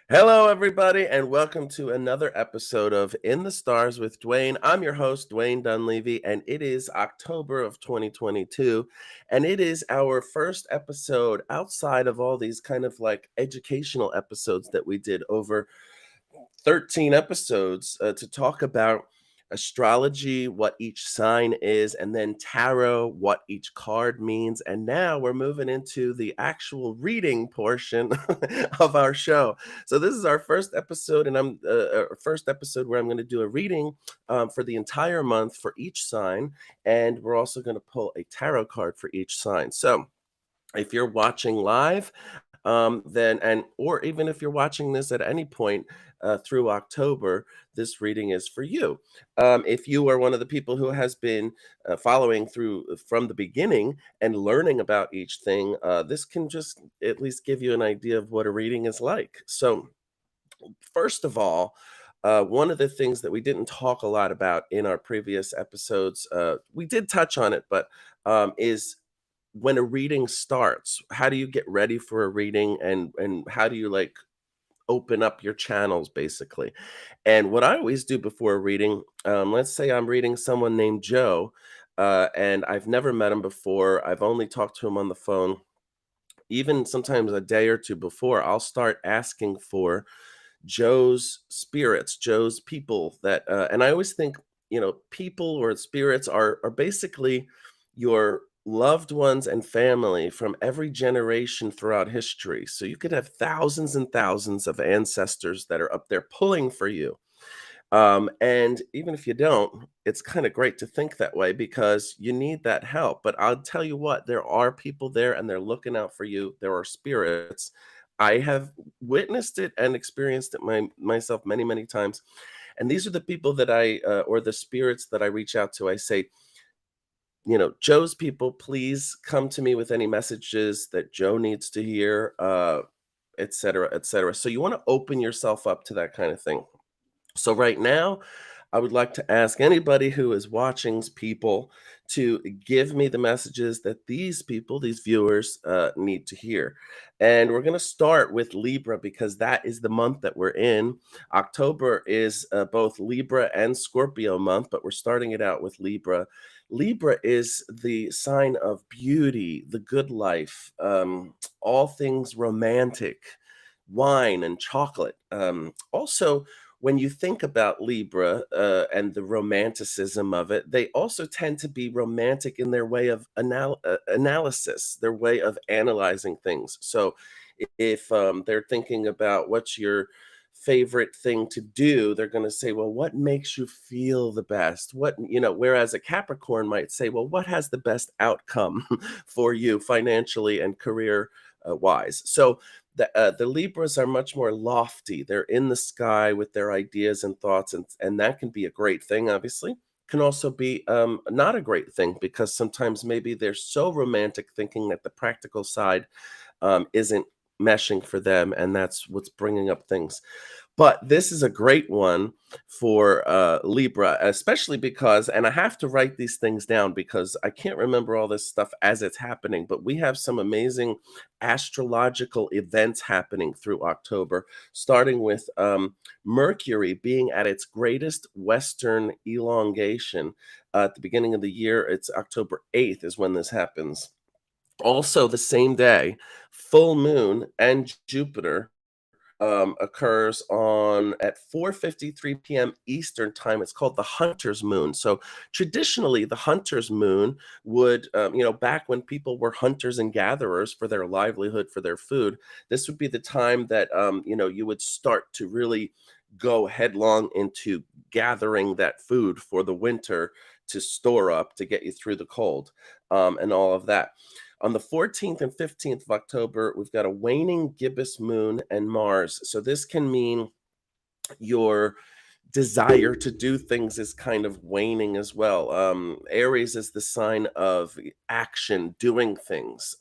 Hello, everybody, and welcome to another episode of In the Stars with Dwayne. I'm your host, Dwayne Dunleavy, and it is October of 2022, and it is our first episode outside of all these kind of like educational episodes that we did over 13 episodes to talk about astrology, what each sign is, and then tarot, what each card means. And now we're moving into the actual reading portion of our show. So this is our first episode, and first episode where I'm going to do a reading for the entire month for each sign, and we're also going to pull a tarot card for each sign. So if you're watching live, then and or even if you're watching this at any point through October, this reading is for you. If you are one of the people who has been following through from the beginning and learning about each thing, this can just at least give you an idea of what a reading is like. So, first of all, one of the things that we didn't talk a lot about in our previous episodes, we did touch on it, but is when a reading starts, how do you get ready for a reading, and how do you like open up your channels basically? And what I always do before a reading, let's say I'm reading someone named Joe, and I've never met him before. I've only talked to him on the phone. Even sometimes a day or two before, I'll start asking for Joe's spirits, Joe's people that, and I always think, people or spirits are basically your loved ones and family from every generation throughout history. So you could have thousands and thousands of ancestors that are up there pulling for you. And even if you don't, it's kind of great to think that way because you need that help. But I'll tell you what, there are people there and they're looking out for you. There are spirits. I have witnessed it and experienced it myself many, many times. And these are the people that or the spirits that I reach out to. I say, Joe's people, please come to me with any messages that Joe needs to hear, et cetera, et cetera. So you want to open yourself up to that kind of thing. So right now, I would like to ask anybody who is watching's people to give me the messages that these people, these viewers, need to hear. And we're going to start with Libra because that is the month that we're in. October is both Libra and Scorpio month, but we're starting it out with Libra. Libra is the sign of beauty, the good life, all things romantic, wine and chocolate. Also, when you think about Libra and the romanticism of it, they also tend to be romantic in their way of analysis, their way of analyzing things. So if they're thinking about what's your favorite thing to do, they're going to say, well, what makes you feel the best? Whereas a Capricorn might say, well, what has the best outcome for you financially and career wise? So the Libras are much more lofty. They're in the sky with their ideas and thoughts, and that can be a great thing, obviously. Can also be not a great thing because sometimes maybe they're so romantic thinking that the practical side isn't meshing for them, and that's what's bringing up things. But this is a great one for Libra, especially because, and I have to write these things down because I can't remember all this stuff as it's happening, but we have some amazing astrological events happening through October, starting with Mercury being at its greatest Western elongation at the beginning of the year. It's October 8th is when this happens. Also, the same day, full moon and Jupiter occurs on at 4:53 p.m. Eastern time. It's called the Hunter's Moon. So traditionally, the Hunter's Moon would, back when people were hunters and gatherers for their livelihood, for their food, this would be the time that, you would start to really go headlong into gathering that food for the winter to store up to get you through the cold, and all of that. On the 14th and 15th of October, we've got a waning gibbous moon and Mars. So this can mean your desire to do things is kind of waning as well. Aries is the sign of action, doing things.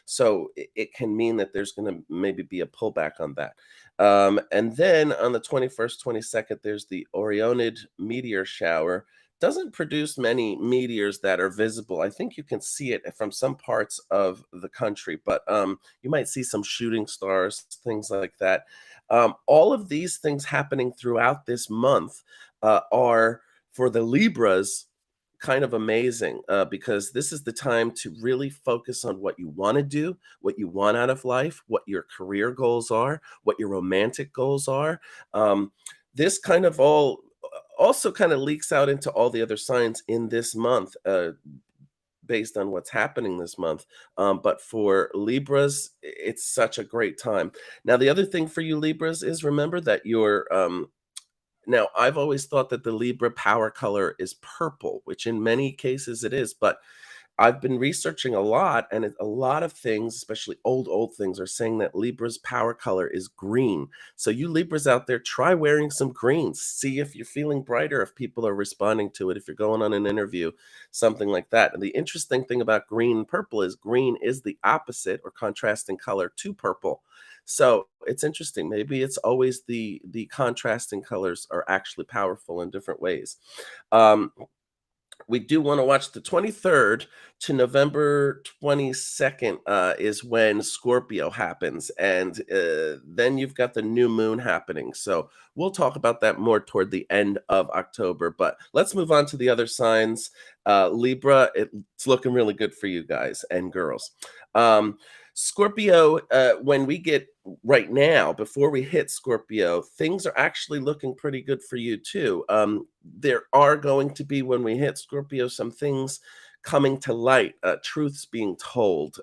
So it can mean that there's going to maybe be a pullback on that. And then on the 21st, 22nd, there's the Orionid meteor shower. Doesn't produce many meteors that are visible. I think you can see it from some parts of the country, but you might see some shooting stars, things like that. All of these things happening throughout this month are for the Libras kind of amazing because this is the time to really focus on what you want to do, what you want out of life, what your career goals are, what your romantic goals are. This kind of all also kind of leaks out into all the other signs in this month based on what's happening this month. But for Libras, it's such a great time. Now, the other thing for you Libras is remember that you're now, I've always thought that the Libra power color is purple, which in many cases it is, but I've been researching a lot, and a lot of things, especially old things, are saying that Libra's power color is green. So you Libras out there, try wearing some greens. See if you're feeling brighter, if people are responding to it, if you're going on an interview, something like that. And the interesting thing about green and purple is green is the opposite or contrasting color to purple. So it's interesting. Maybe it's always the contrasting colors are actually powerful in different ways. Um, we do want to watch the 23rd to November 22nd is when Scorpio happens. And then you've got the new moon happening. So we'll talk about that more toward the end of October. But let's move on to the other signs. Libra, it's looking really good for you guys and girls. Scorpio, when we get right now, before we hit Scorpio, things are actually looking pretty good for you too. There are going to be, when we hit Scorpio, some things coming to light, truths being told,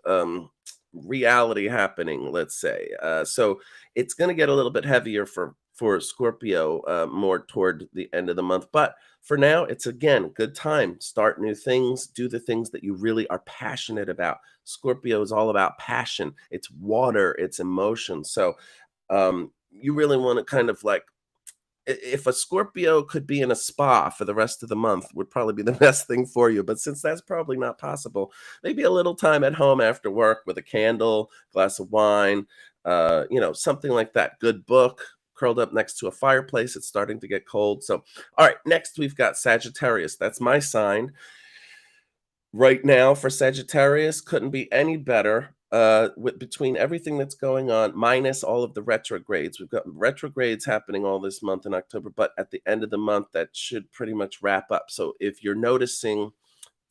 reality happening, let's say. So it's going to get a little bit heavier for Scorpio more toward the end of the month. But for now, it's again good time. Start new things, do the things that you really are passionate about. Scorpio is all about passion. It's water, it's emotion. So you really want to kind of like, if a Scorpio could be in a spa for the rest of the month, would probably be the best thing for you. But since that's probably not possible, maybe a little time at home after work with a candle, glass of wine, something like that. Good book, curled up next to a fireplace. It's starting to get cold. So, all right, next we've got Sagittarius. That's my sign. Right now for Sagittarius, couldn't be any better. Between everything that's going on, minus all of the retrogrades. We've got retrogrades happening all this month in October, but at the end of the month, that should pretty much wrap up. So if you're noticing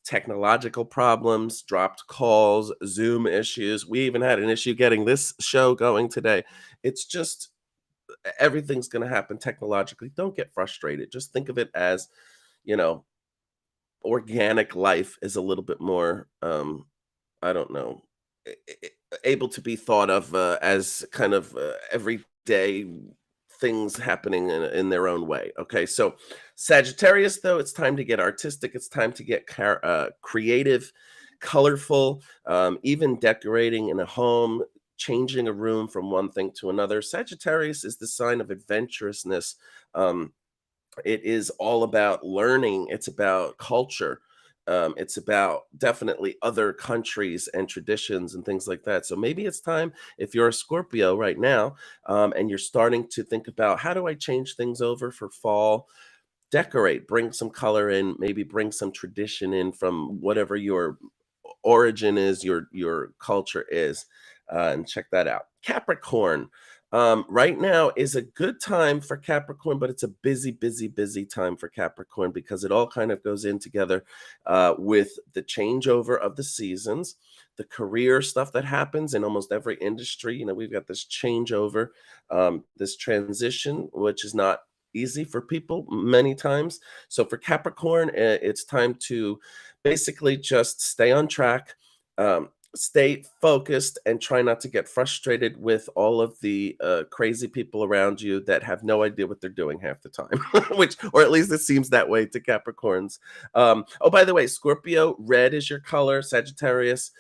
technological problems, dropped calls, Zoom issues, we even had an issue getting this show going today. It's just everything's going to happen technologically. Don't get frustrated. Just think of it as, you know, organic life is a little bit more, I don't know, able to be thought of as kind of everyday things happening in their own way. Okay, so Sagittarius, though, it's time to get artistic. It's time to get creative, colorful, even decorating in a home, changing a room from one thing to another. Sagittarius is the sign of adventurousness. It is all about learning. It's about culture. It's about definitely other countries and traditions and things like that. So maybe it's time, if you're a Scorpio right now, and you're starting to think about, how do I change things over for fall? Decorate, bring some color in, maybe bring some tradition in from whatever your origin is, your culture is, and check that out. Capricorn, right now is a good time for Capricorn, but it's a busy time for Capricorn because it all kind of goes in together with the changeover of the seasons, the career stuff that happens in almost every industry. We've got this changeover, this transition, which is not easy for people many times. So for Capricorn, it's time to basically just stay on track, stay focused, and try not to get frustrated with all of the crazy people around you that have no idea what they're doing half the time, which, or at least it seems that way to Capricorns. Oh, by the way, Scorpio, red is your color. Sagittarius,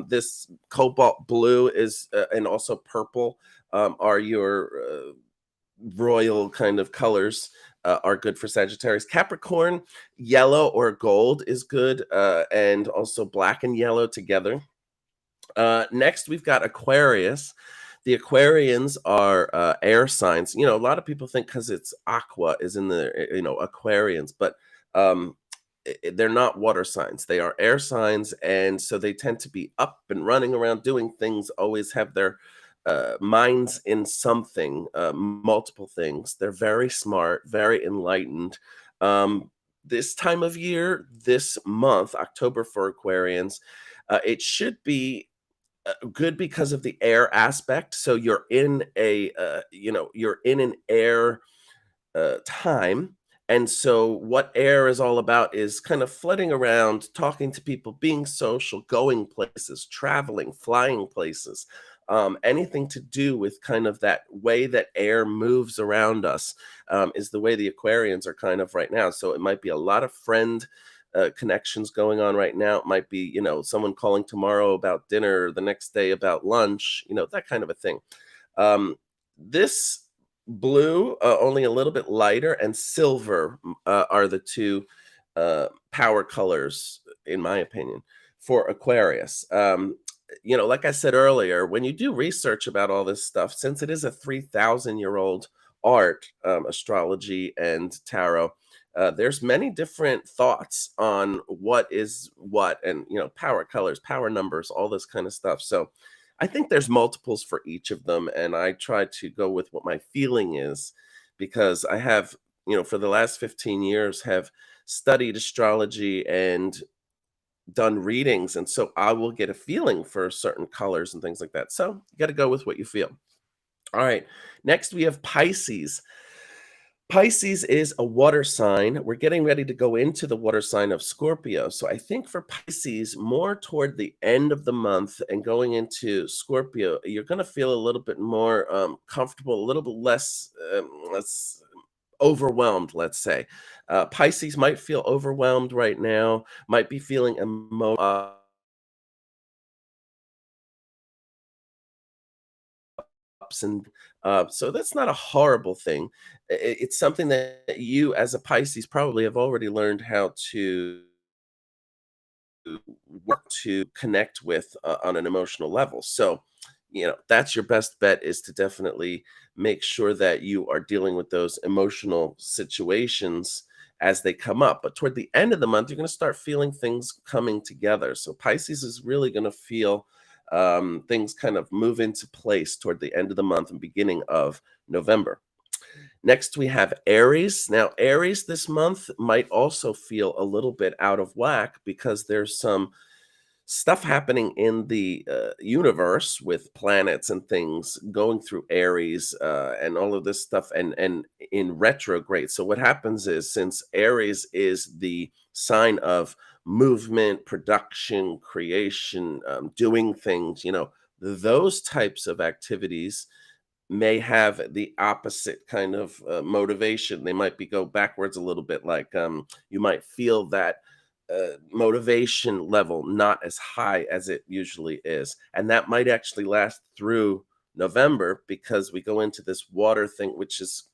this cobalt blue is, and also purple are your royal kind of colors. Are good for Sagittarius. Capricorn, yellow or gold is good, and also black and yellow together. Next, we've got Aquarius. The Aquarians are air signs. A lot of people think because it's aqua is in the, Aquarians, but they're not water signs. They are air signs, and so they tend to be up and running around doing things, always have their minds in something, multiple things. They're very smart, very enlightened. Um, this time of year, this month, October for Aquarians, it should be good because of the air aspect. So you're in you're in an air time. And so, what air is all about is kind of flooding around, talking to people, being social, going places, traveling, flying places, anything to do with kind of that way that air moves around us is the way the Aquarians are kind of right now. So, it might be a lot of friend connections going on right now. It might be, someone calling tomorrow about dinner, the next day about lunch, that kind of a thing. This blue, only a little bit lighter, and silver are the two power colors, in my opinion, for Aquarius. Like I said earlier, when you do research about all this stuff, since it is a 3,000-year-old art, astrology and tarot, there's many different thoughts on what is what, and power colors, power numbers, all this kind of stuff. So I think there's multiples for each of them, and I try to go with what my feeling is because I have, for the last 15 years, have studied astrology and done readings, and so I will get a feeling for certain colors and things like that. So you got to go with what you feel. All right. Next, we have Pisces. Pisces is a water sign. We're getting ready to go into the water sign of Scorpio. So I think for Pisces, more toward the end of the month and going into Scorpio, you're going to feel a little bit more comfortable, a little bit less overwhelmed, let's say. Pisces might feel overwhelmed right now, might be feeling ups and so that's not a horrible thing. It's something that you, as a Pisces, probably have already learned how to work to connect with on an emotional level. So, that's your best bet, is to definitely make sure that you are dealing with those emotional situations as they come up. But toward the end of the month, you're going to start feeling things coming together. So Pisces is really going to feel things kind of move into place toward the end of the month and beginning of November. Next, we have Aries. Now, Aries this month might also feel a little bit out of whack because there's some stuff happening in the universe with planets and things going through Aries and all of this stuff and in retrograde. So what happens is, since Aries is the sign of movement, production, creation, doing things, those types of activities may have the opposite kind of motivation. They might be go backwards a little bit, like you might feel that motivation level not as high as it usually is, and that might actually last through November because we go into this water thing, which is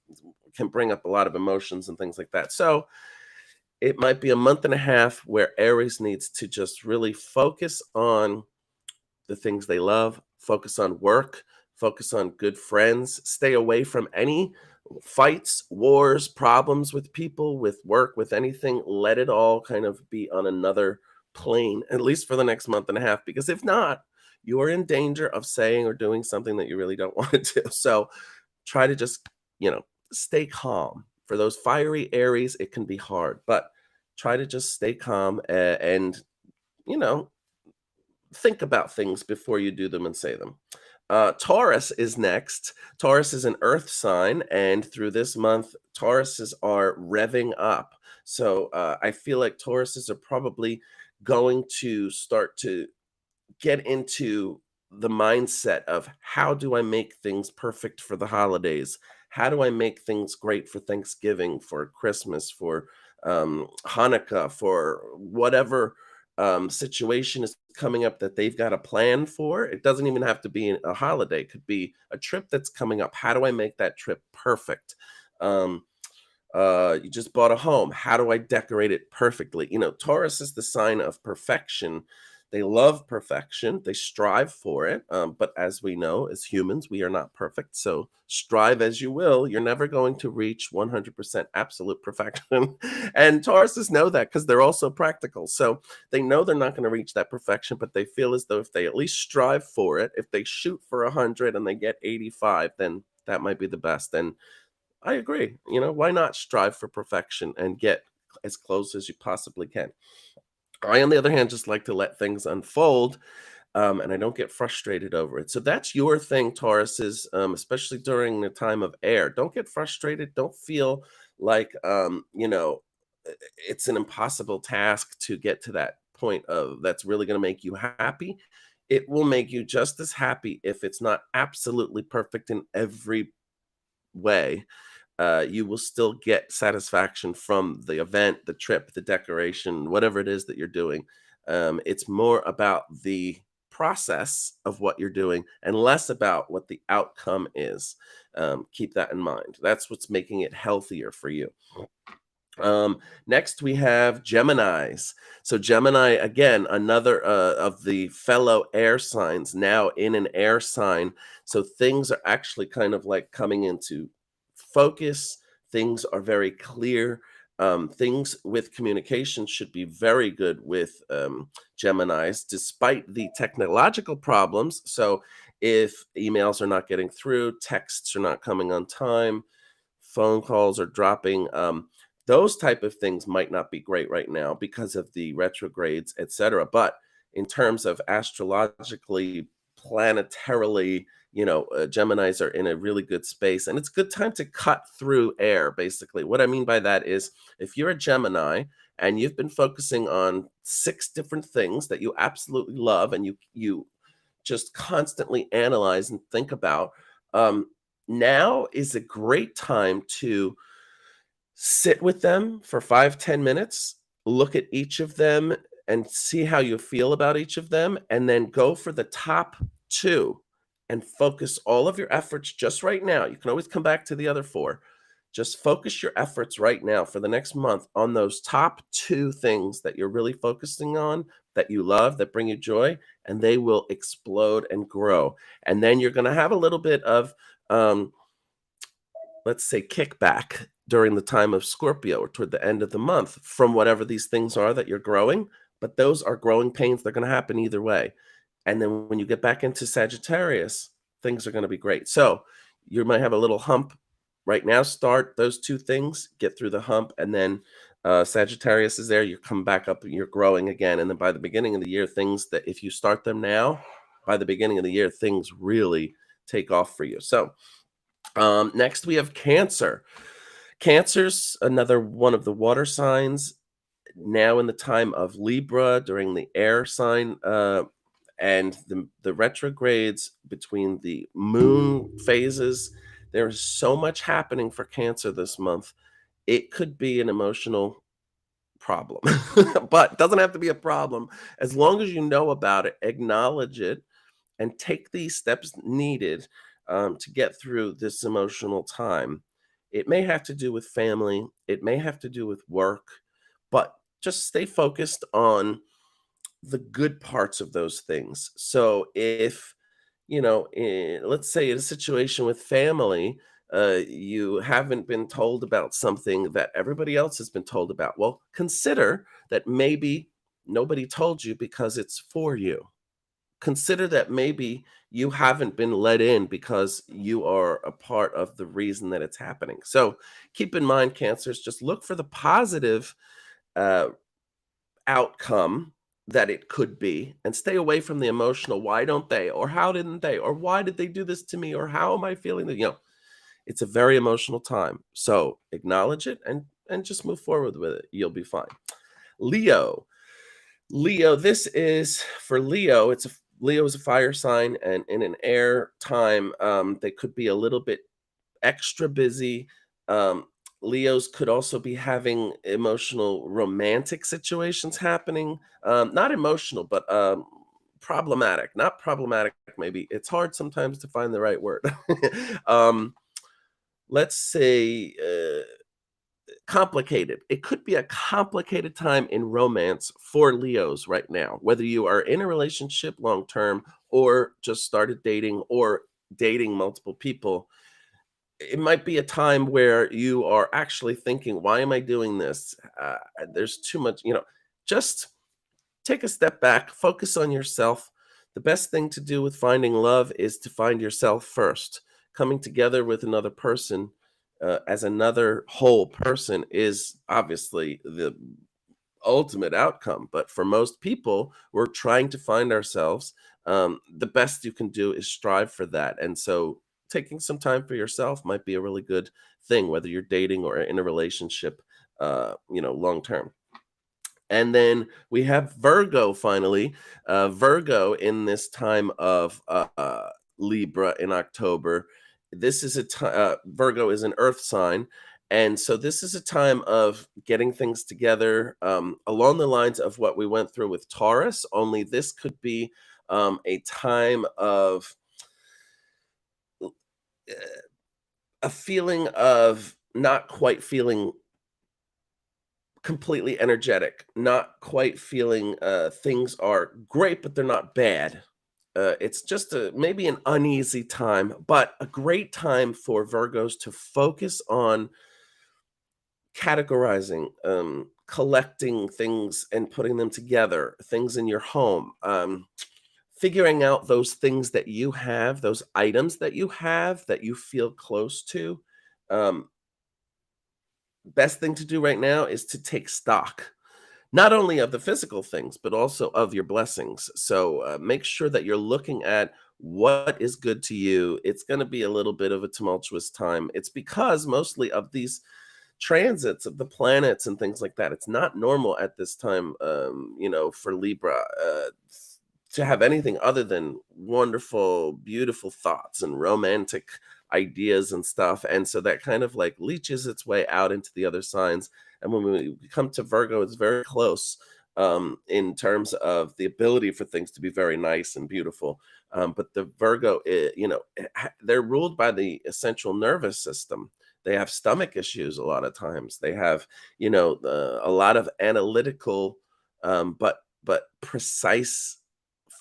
can bring up a lot of emotions and things like that. So it might be a month and a half where Aries needs to just really focus on the things they love, focus on work, focus on good friends, stay away from any fights, wars, problems with people, with work, with anything. Let it all kind of be on another plane, at least for the next month and a half, because if not, you are in danger of saying or doing something that you really don't want to do. So try to just, stay calm. For those fiery Aries, it can be hard, but try to just stay calm and, you know, think about things before you do them and say them. Taurus is next. Taurus is an earth sign, and through this month, Tauruses are revving up. So I feel like Tauruses are probably going to start to get into the mindset of, how do I make things perfect for the holidays? How do I make things great for Thanksgiving, for Christmas, for Hanukkah, for whatever situation is coming up that they've got a plan for? It doesn't even have to be a holiday, it could be a trip that's coming up. How do I make that trip perfect? Um, you just bought a home. How do I decorate it perfectly? Taurus is the sign of perfection. They love perfection. They strive for it. But as we know, as humans, we are not perfect. So strive as you will, you're never going to reach 100% absolute perfection. And Tauruses know that because they're also practical. So they know they're not going to reach that perfection, but they feel as though if they at least strive for it, if they shoot for 100 and they get 85, then that might be the best. And I agree. Why not strive for perfection and get as close as you possibly can? I, on the other hand, just like to let things unfold, and I don't get frustrated over it. So that's your thing, Tauruses, especially during the time of air. Don't get frustrated. Don't feel like, it's an impossible task to get to that point of that's really going to make you happy. It will make you just as happy if it's not absolutely perfect in every way. You will still get satisfaction from the event, the trip, the decoration, whatever it is that you're doing. It's more about the process of what you're doing and less about what the outcome is. Keep that in mind. That's what's making it healthier for you. Next we have Geminis. So Gemini, again, another of the fellow air signs, now in an air sign. So things are actually kind of like coming into focus. Things are very clear. Things with communication should be very good with Geminis, despite the technological problems. So if emails are not getting through, texts are not coming on time, phone calls are dropping, those type of things might not be great right now because of the retrogrades, etc. But in terms of astrologically, planetarily, Geminis are in a really good space, and it's a good time to cut through air. Basically, what I mean by that is, if you're a Gemini and you've been focusing on 6 different things that you absolutely love, and you just constantly analyze and think about, now is a great time to sit with them for 5-10 minutes, look at each of them and see how you feel about each of them, and then go for the top 2 and focus all of your efforts just right now. You can always come back to the other 4. Just focus your efforts right now for the next month on those top 2 things that you're really focusing on, that you love, that bring you joy, and they will explode and grow. And then you're going to have a little bit of, let's say, kickback during the time of Scorpio or toward the end of the month from whatever these things are that you're growing. But those are growing pains. They're going to happen either way. And then when you get back into Sagittarius, things are going to be great. So you might have a little hump right now. Start those 2 things, get through the hump, and then Sagittarius is there. You come back up, you're growing again. And then by the beginning of the year, things that if you start them now, by the beginning of the year, things really take off for you. So next we have Cancer. Cancer's another one of the water signs, now in the time of Libra during the air sign, and the retrogrades between the moon phases. There is so much happening for Cancer this month. It could be an emotional problem, but it doesn't have to be a problem. As long as you know about it, acknowledge it, and take these steps needed to get through this emotional time. It may have to do with family, it may have to do with work, but just stay focused on the good parts of those things. So if, let's say in a situation with family, you haven't been told about something that everybody else has been told about, well, consider that maybe nobody told you because it's for you. Consider that maybe you haven't been let in because you are a part of the reason that it's happening. So keep in mind, Cancers, just look for the positive uh, outcome that it could be, and stay away from the emotional why don't they, or how didn't they, or why did they do this to me, or how am I feeling that, it's a very emotional time. So acknowledge it and just move forward with it. You'll be fine. Leo. Leo, this is for Leo. Leo is a fire sign, and in an air time, they could be a little bit extra busy. Leos could also be having emotional, romantic situations happening. Not emotional, but problematic. Not problematic, maybe. It's hard sometimes to find the right word. um, let's say complicated. It could be a complicated time in romance for Leos right now, whether you are in a relationship long term or just started dating or dating multiple people. It might be a time where you are actually thinking, why am I doing this? There's too much, just take a step back, focus on yourself. The best thing to do with finding love is to find yourself first. Coming together with another person as another whole person is obviously the ultimate outcome. But for most people, we're trying to find ourselves. The best you can do is strive for that. And so taking some time for yourself might be a really good thing, whether you're dating or in a relationship, long term. And then we have Virgo finally. Virgo in this time of Libra in October. This is a time, Virgo is an earth sign. And so this is a time of getting things together along the lines of what we went through with Taurus, only this could be a time of uh, a feeling of not quite feeling completely energetic, not quite feeling things are great, but they're not bad. It's just maybe an uneasy time, but a great time for Virgos to focus on categorizing, collecting things and putting them together, things in your home, figuring out those things that you have, those items that you feel close to. Um, Best thing to do right now is to take stock, not only of the physical things, but also of your blessings. So make sure that you're looking at what is good to you. It's going to be a little bit of a tumultuous time. It's because mostly of these transits of the planets and things like that. It's not normal at this time, for Libra. To have anything other than wonderful, beautiful thoughts and romantic ideas and stuff. And so that kind of like leaches its way out into the other signs. And when we come to Virgo, it's very close in terms of the ability for things to be very nice and beautiful. But the Virgo, they're ruled by the essential nervous system. They have stomach issues a lot of times. They have, a lot of analytical, but precise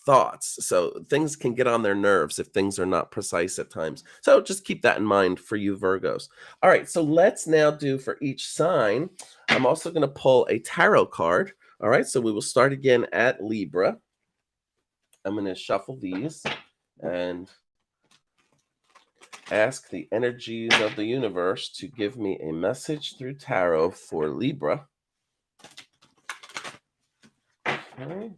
thoughts. So things can get on their nerves if things are not precise at times. So just keep that in mind for you Virgos. All right, so let's now do for each sign. I'm also going to pull a tarot card. All right, so we will start again at Libra. I'm going to shuffle these and ask the energies of the universe to give me a message through tarot for Libra. Okay.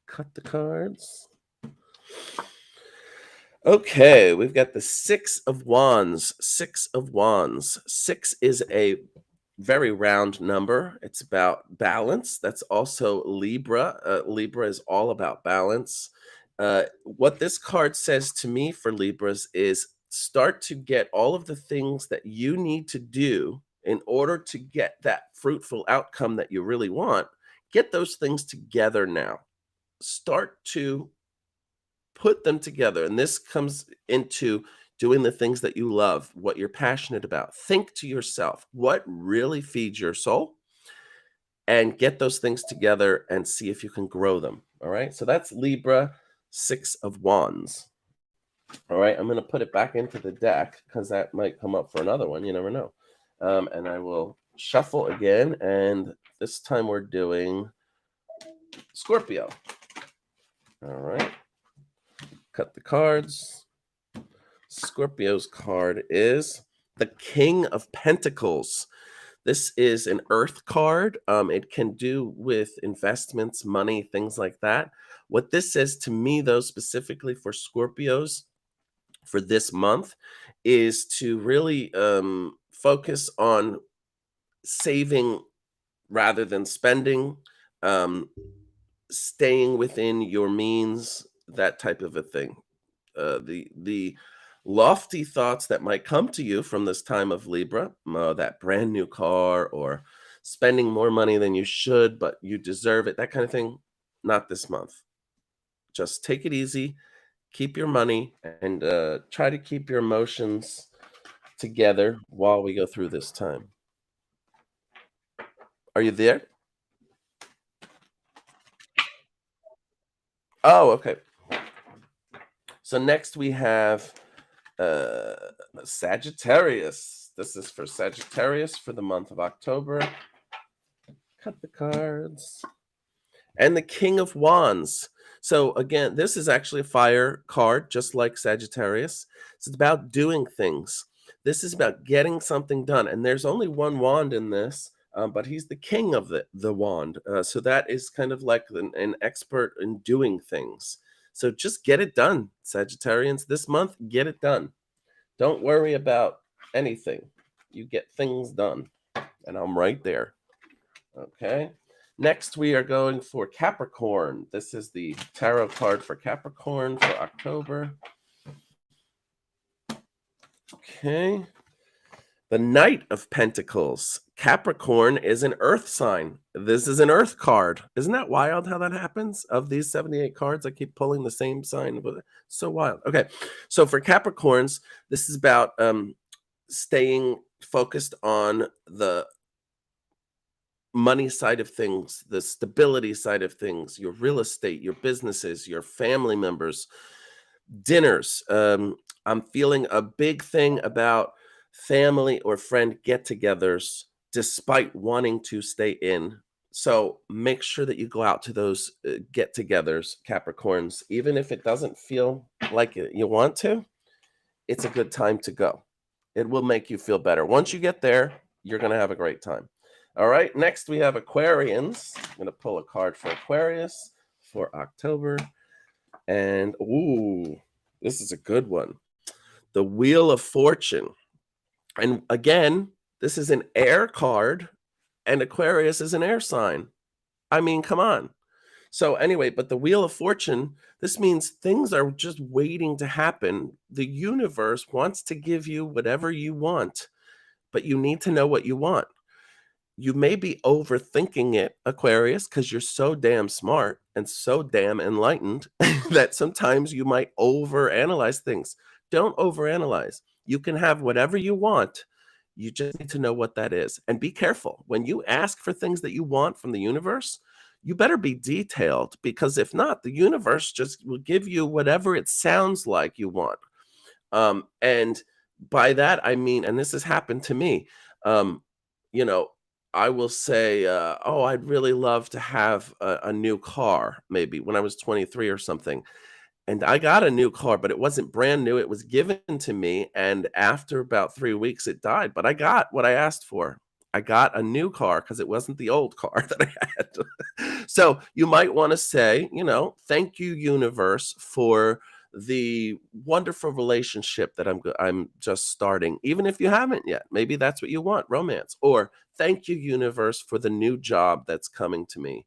Cut the cards. Okay, we've got the Six of Wands. Six of Wands. Six is a very round number. It's about balance. That's also Libra. Libra is all about balance. What this card says to me for Libras is start to get all of the things that you need to do in order to get that fruitful outcome that you really want. Get those things together now. Start to put them together. And this comes into doing the things that you love, what you're passionate about. Think to yourself, what really feeds your soul? And get those things together and see if you can grow them. All right. So that's Libra, Six of Wands. All right. I'm going to put it back into the deck because that might come up for another one. You never know. And I will shuffle again. And this time we're doing Scorpio. All right. Cut the cards. Scorpio's card is the King of Pentacles. This is an earth card. It can do with investments, money, things like that. What this says to me, though, specifically for Scorpios for this month, is to really focus on saving rather than spending, staying within your means, that type of a thing. The lofty thoughts that might come to you from this time of Libra, that brand new car or spending more money than you should, but you deserve it, that kind of thing, not this month. Just take it easy, keep your money, and try to keep your emotions together while we go through this time. Are you there? Oh, okay. So next we have uh Sagittarius. This is for Sagittarius for the month of October. Cut the cards. And the King of Wands. So again, this is actually a fire card, just like Sagittarius. It's about doing things. This is about getting something done. And there's only one wand in this, but he's the king of the wand. So that is kind of like an expert in doing things. So just get it done, Sagittarians. This month, get it done. Don't worry about anything. You get things done. And I'm right there. Okay. Next, we are going for Capricorn. This is the tarot card for Capricorn for October. Okay. The Knight of Pentacles. Capricorn is an earth sign. This is an earth card. Isn't that wild how that happens? Of these 78 cards, I keep pulling the same sign. So wild. Okay. So for Capricorns, this is about staying focused on the money side of things, the stability side of things, your real estate, your businesses, your family members, dinners. I'm feeling a big thing about family or friend get-togethers despite wanting to stay in. So make sure that you go out to those get-togethers, Capricorns, even if it doesn't feel like you want to. It's a good time to go. It will make you feel better. Once you get there, you're going to have a great time. All right, next we have Aquarians. I'm going to pull a card for Aquarius for October. And, ooh, this is a good one. The Wheel of Fortune. And again, this is an air card, and Aquarius is an air sign. I mean, come on. So anyway, but the Wheel of Fortune, this means things are just waiting to happen. The universe wants to give you whatever you want, but you need to know what you want. You may be overthinking it, Aquarius, because you're so damn smart and so damn enlightened that sometimes you might overanalyze things. Don't overanalyze. You can have whatever you want. You just need to know what that is. And be careful. When you ask for things that you want from the universe, you better be detailed, because if not, the universe just will give you whatever it sounds like you want. And by that, I mean, and this has happened to me, you know, I will say, oh, I'd really love to have a new car, maybe when I was 23 or something. And I got a new car, but it wasn't brand new. It was given to me. And after about 3 weeks, it died. But I got what I asked for. I got a new car because it wasn't the old car that I had. So you might want to say, thank you, universe, for the wonderful relationship that I'm just starting, even if you haven't yet. Maybe that's what you want, romance. Or thank you, universe, for the new job that's coming to me.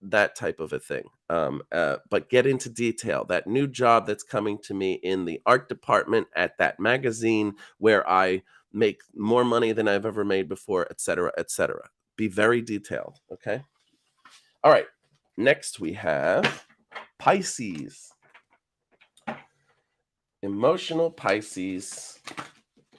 That type of a thing. But get into detail. That new job that's coming to me in the art department at that magazine where I make more money than I've ever made before, etc., etc. Be very detailed, okay? All right. Next we have Pisces. Emotional Pisces.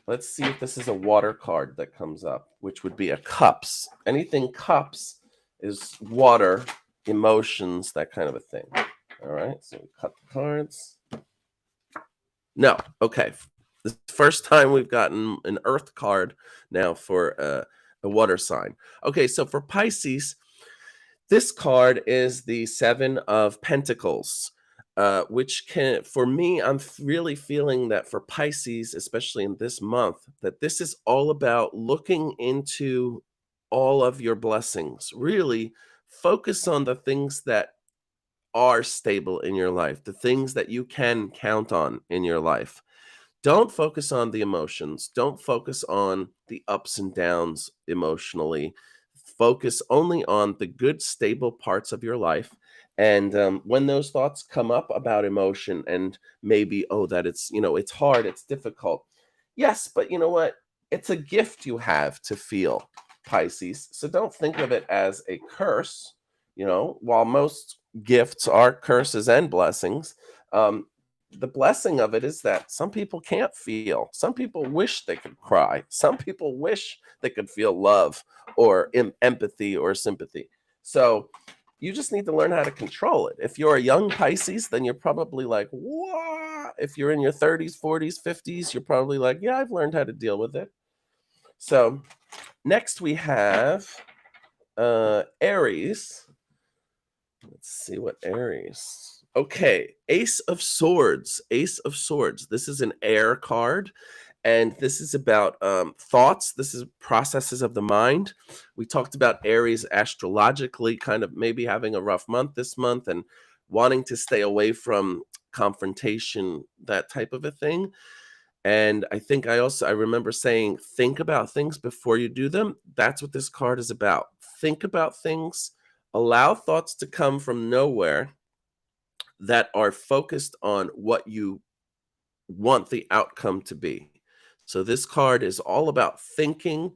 Let's see if this is a water card that comes up, which would be a cups. Anything cups is water, emotions, that kind of a thing. All right, so we cut the cards. No, okay. This is the first time we've gotten an earth card now for a water sign. Okay, so for Pisces, this card is the Seven of Pentacles, which can, for me, I'm really feeling that for Pisces, especially in this month, that this is all about looking into all of your blessings. Really focus on the things that are stable in your life, the things that you can count on in your life. Don't focus on the emotions. Don't focus on the ups and downs emotionally. Focus only on the good, stable parts of your life. And when those thoughts come up about emotion and maybe, oh, that it's hard, it's difficult. Yes, but you know what? It's a gift you have to feel, Pisces. So don't think of it as a curse. While most gifts are curses and blessings, the blessing of it is that some people can't feel. Some people wish they could cry. Some people wish they could feel love or empathy or sympathy. So you just need to learn how to control it. If you're a young Pisces, then you're probably like, what? If you're in your 30s, 40s, 50s, you're probably like, yeah, I've learned how to deal with it. So next we have Aries. Let's see what Aries. Okay, Ace of Swords. Ace of Swords. This is an air card, and this is about thoughts. This is processes of the mind. We talked about Aries astrologically, kind of maybe having a rough month this month and wanting to stay away from confrontation, that type of a thing. And I think I remember saying, think about things before you do them. That's what this card is about. Think about things, allow thoughts to come from nowhere that are focused on what you want the outcome to be. So this card is all about thinking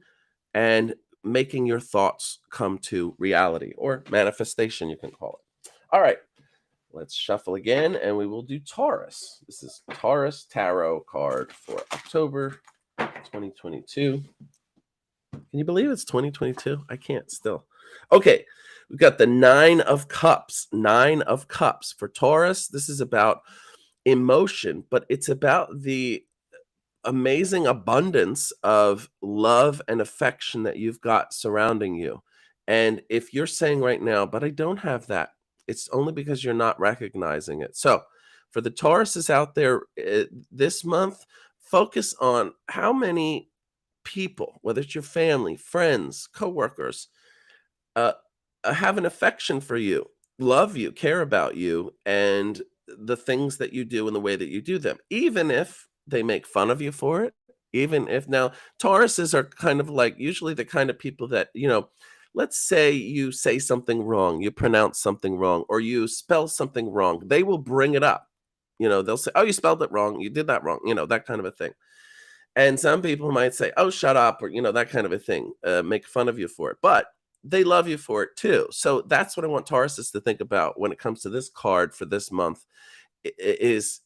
and making your thoughts come to reality, or manifestation, you can call it. All right, let's shuffle again, and we will do Taurus. This is Taurus Tarot card for October 2022. Can you believe it's 2022? I can't still. Okay, we've got the Nine of Cups. Nine of Cups for Taurus. This is about emotion, but it's about the amazing abundance of love and affection that you've got surrounding you. And if you're saying right now, but I don't have that, it's only because you're not recognizing it. So for the Tauruses out there this month, focus on how many people, whether it's your family, friends, coworkers, uh, have an affection for you, love you, care about you, and the things that you do and the way that you do them, even if they make fun of you for it. Even if now Tauruses are kind of like usually the kind of people that, let's say you say something wrong, you pronounce something wrong, or you spell something wrong, they will bring it up. They'll say, oh, you spelled it wrong, you did that wrong, that kind of a thing. And some people might say, oh, shut up, or, that kind of a thing, make fun of you for it. But they love you for it too. So that's what I want Tauruses to think about when it comes to this card for this month is,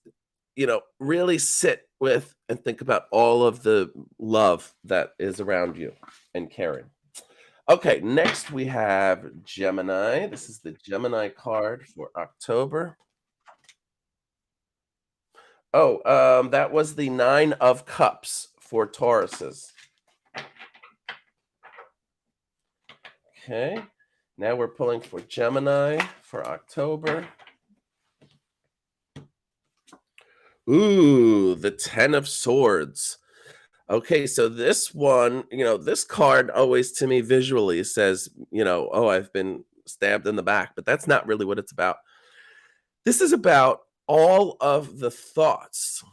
really sit with and think about all of the love that is around you and caring. Okay, next we have Gemini. This is the Gemini card for October. Oh, that was the Nine of Cups for Tauruses. Okay, now we're pulling for Gemini for October. Ooh, the Ten of Swords. Okay, so this one, this card always to me visually says, oh, I've been stabbed in the back, but that's not really what it's about. This is about all of the thoughts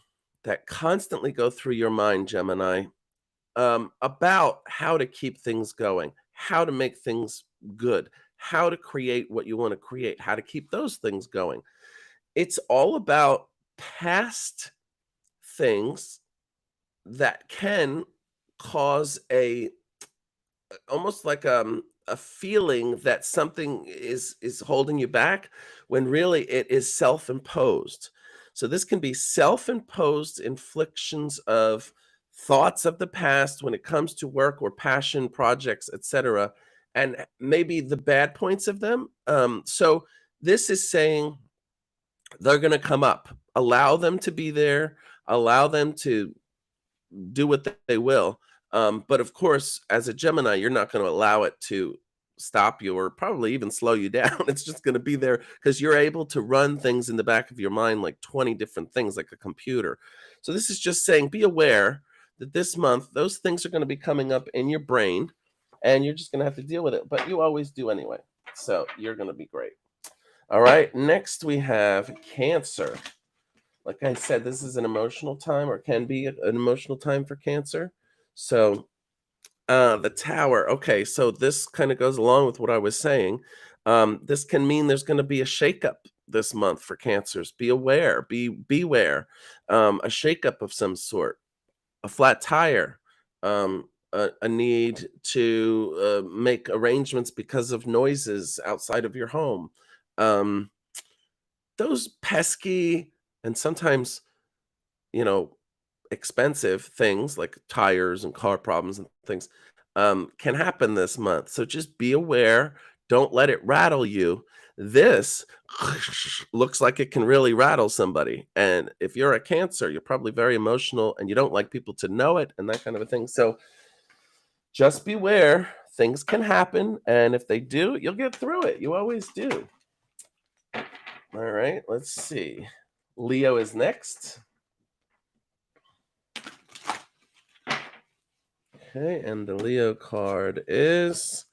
that constantly go through your mind, Gemini, about how to keep things going, how to make things good, how to create what you want to create, how to keep those things going. It's all about past things that can cause almost like a feeling that something is holding you back when really it is self-imposed. So this can be self-imposed inflictions of thoughts of the past when it comes to work or passion projects, etc., and maybe the bad points of them. So this is saying they're going to come up. Allow them to be there. Allow them to do what they will. But of course, as a Gemini, you're not going to allow it to stop you or probably even slow you down. It's just going to be there because you're able to run things in the back of your mind like 20 different things, like a computer. So this is just saying, be aware that this month, those things are going to be coming up in your brain and you're just going to have to deal with it. But you always do anyway. So you're going to be great. All right. Next, we have Cancer. Like I said, this is an emotional time, or can be an emotional time for Cancer. So the Tower. Okay, so this kind of goes along with what I was saying. This can mean there's going to be a shakeup this month for Cancers. Be aware, beware. A shakeup of some sort, a flat tire, a need to make arrangements because of noises outside of your home. Those pesky And sometimes, you know, expensive things like tires and car problems and things can happen this month. So just be aware. Don't let it rattle you. This looks like it can really rattle somebody. And if you're a Cancer, you're probably very emotional and you don't like people to know it and that kind of a thing. So just beware. Things can happen. And if they do, you'll get through it. You always do. All right, let's see. Leo is next. Okay, and the Leo card is,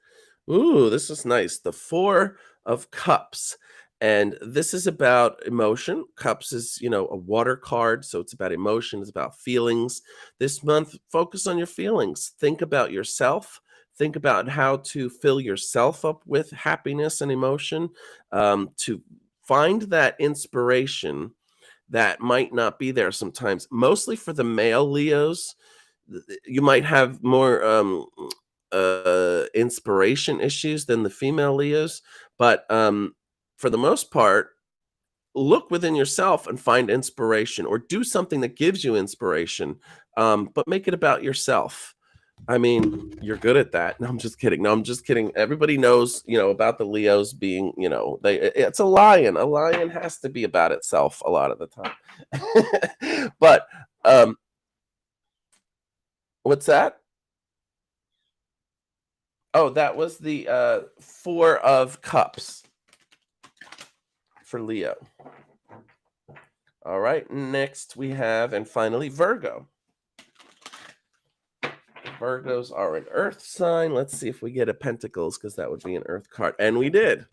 ooh, this is nice. The Four of Cups. And this is about emotion. Cups is, a water card. So it's about emotion, it's about feelings. This month, focus on your feelings. Think about yourself. Think about how to fill yourself up with happiness and emotion, to find that inspiration that might not be there sometimes. Mostly for the male Leos, you might have more inspiration issues than the female Leos, but for the most part, look within yourself and find inspiration or do something that gives you inspiration, but make it about yourself. I mean, you're good at that. No, I'm just kidding. No, I'm just kidding. Everybody knows, about the Leos being, it's a lion. A lion has to be about itself a lot of the time. But what's that? Oh, that was the Four of Cups for Leo. All right, next we have, and finally, Virgo. Virgos are an earth sign. Let's see if we get a Pentacles, because that would be an earth card. And we did.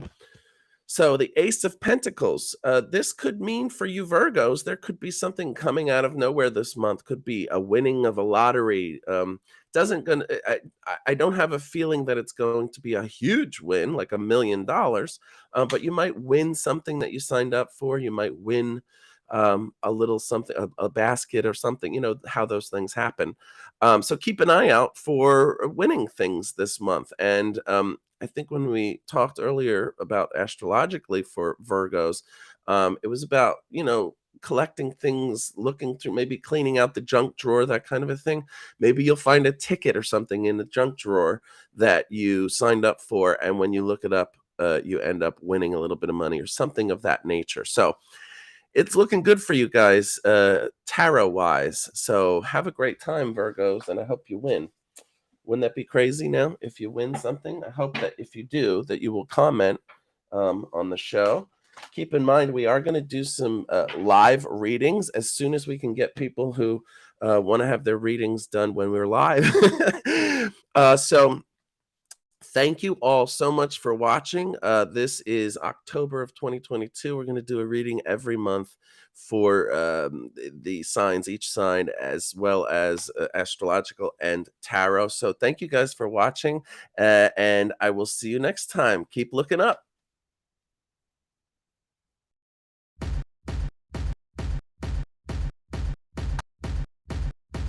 So the Ace of Pentacles, this could mean for you Virgos, there could be something coming out of nowhere this month. Could be a winning of a lottery. Doesn't gonna. I don't have a feeling that it's going to be a huge win, like $1 million. But you might win something that you signed up for. You might win a little something, a basket or something. You know how those things happen. So keep an eye out for winning things this month. And I think when we talked earlier about astrologically for Virgos, it was about, collecting things, looking through, maybe cleaning out the junk drawer, that kind of a thing. Maybe you'll find a ticket or something in the junk drawer that you signed up for. And when you look it up, you end up winning a little bit of money or something of that nature. So it's looking good for you guys, tarot wise. So have a great time, Virgos, and I hope you win. Wouldn't that be crazy now if you win something? I hope that if you do, that you will comment on the show. Keep in mind, we are going to do some live readings as soon as we can get people who want to have their readings done when we're live. So thank you all so much for watching. This is October of 2022. We're going to do a reading every month for the signs, each sign, as well as astrological and tarot. So thank you guys for watching, and I will see you next time. Keep looking up.